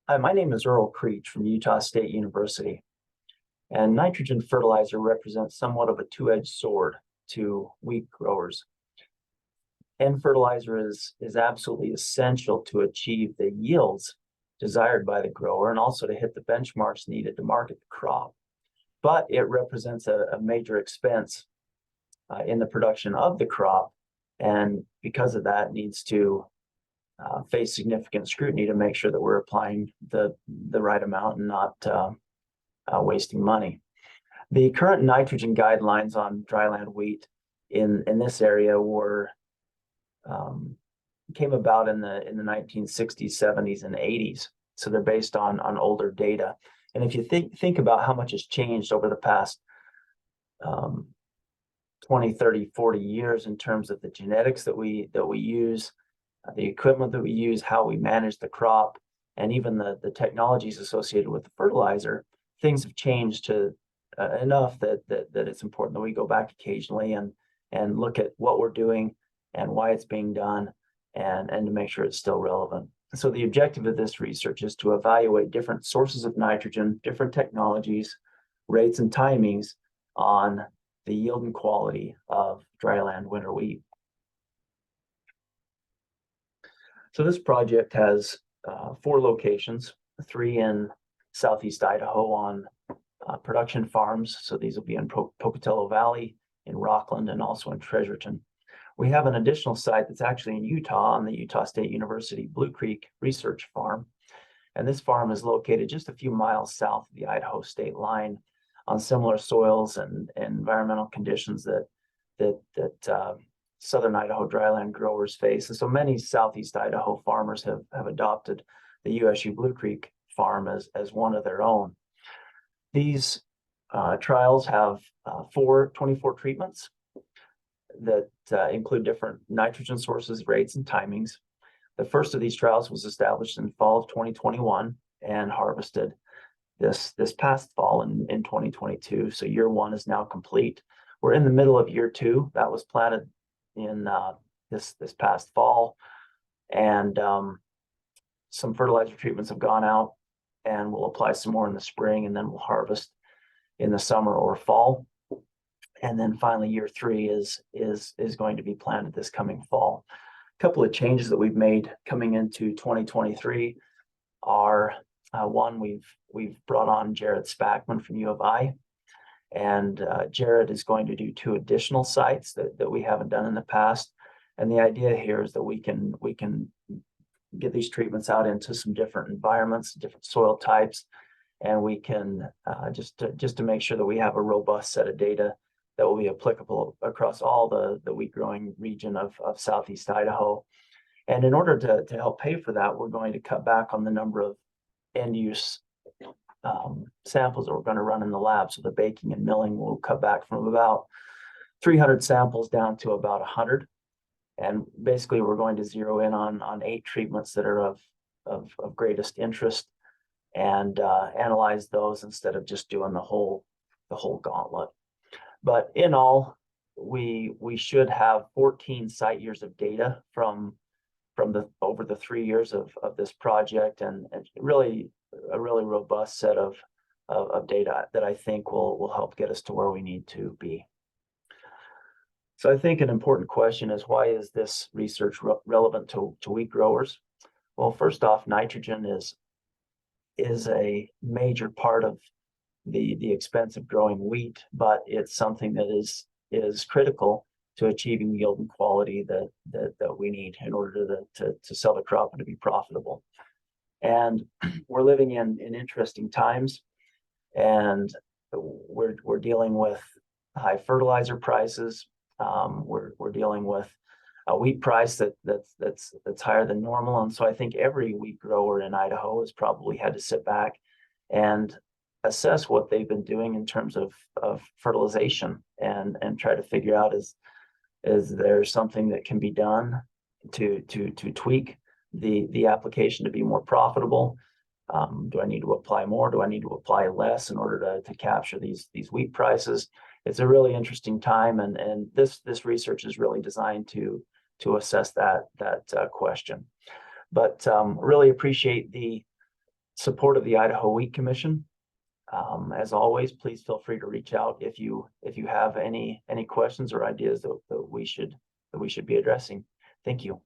Hi, my name is Earl Creech from Utah State University, and nitrogen fertilizer represents somewhat of a two-edged sword to wheat growers. N fertilizer is absolutely essential to achieve the yields desired by the grower and also to hit the benchmarks needed to market the crop. But it represents a major expense in the production of the crop, and because of that, needs to face significant scrutiny to make sure that we're applying the right amount and not wasting money. The current nitrogen guidelines on dryland wheat in this area were came about in the 1960s, 70s, and 80s. So they're based on older data. And if you think about how much has changed over the past 20, 30, 40 years in terms of the genetics that we use, the equipment that we use, how we manage the crop, and even the technologies associated with the fertilizer, things have changed to enough that it's important that we go back occasionally and look at what we're doing and why it's being done, and to make sure it's still relevant. So the objective of this research is to evaluate different sources of nitrogen, different technologies, rates, and timings on the yield and quality of dryland winter wheat. So this project has 4 locations, 3 in southeast Idaho on production farms. So these will be in Pocatello Valley, in Rockland, and also in Treasurton. We have an additional site that's actually in Utah on the Utah State University Blue Creek Research Farm. And this farm is located just a few miles south of the Idaho state line on similar soils and environmental conditions that southern Idaho dryland growers face. And so many southeast Idaho farmers have adopted the USU Blue Creek farm as one of their own. These trials have 24 treatments that include different nitrogen sources, rates, and timings. The first of these trials was established in fall of 2021 and harvested this past fall in 2022. So year 1 is now complete. We're in the middle of year 2. That was planted in this past fall, and some fertilizer treatments have gone out, and we'll apply some more in the spring, and then we'll harvest in the summer or fall. And then finally, year 3 is going to be planted this coming fall. A couple of changes that we've made coming into 2023 are one, we've brought on Jared Spackman from U of I, and Jared is going to do 2 additional sites that we haven't done in the past. And the idea here is that we can get these treatments out into some different environments, different soil types, and we can just to make sure that we have a robust set of data that will be applicable across all the wheat growing region of southeast Idaho. And in order to help pay for that, we're going to cut back on the number of end use samples that we're going to run in the lab. So the baking and milling will cut back from about 300 samples down to about 100. And basically, we're going to zero in on 8 treatments that are of greatest interest, and analyze those instead of just doing the whole gauntlet. But in all, we should have 14 site years of data from over the 3 years of this project, and really a really robust set of data that I think will help get us to where we need to be. So I think an important question is, why is this research relevant to wheat growers? Well, first off, nitrogen is a major part of the expense of growing wheat, but it's something that is critical to achieving yield and quality that we need in order to sell the crop and to be profitable. And we're living in interesting times, and we're dealing with high fertilizer prices. We're dealing with a wheat price that's higher than normal, and so I think every wheat grower in Idaho has probably had to sit back and assess what they've been doing in terms of fertilization, and try to figure out is there something that can be done to tweak the application to be more profitable? Do I need to apply more? Do I need to apply less in order to capture these wheat prices? It's a really interesting time, and this research is really designed to assess that question. But really appreciate the support of the Idaho Wheat Commission. As always, please feel free to reach out if you have any questions or ideas that we should be addressing. Thank you.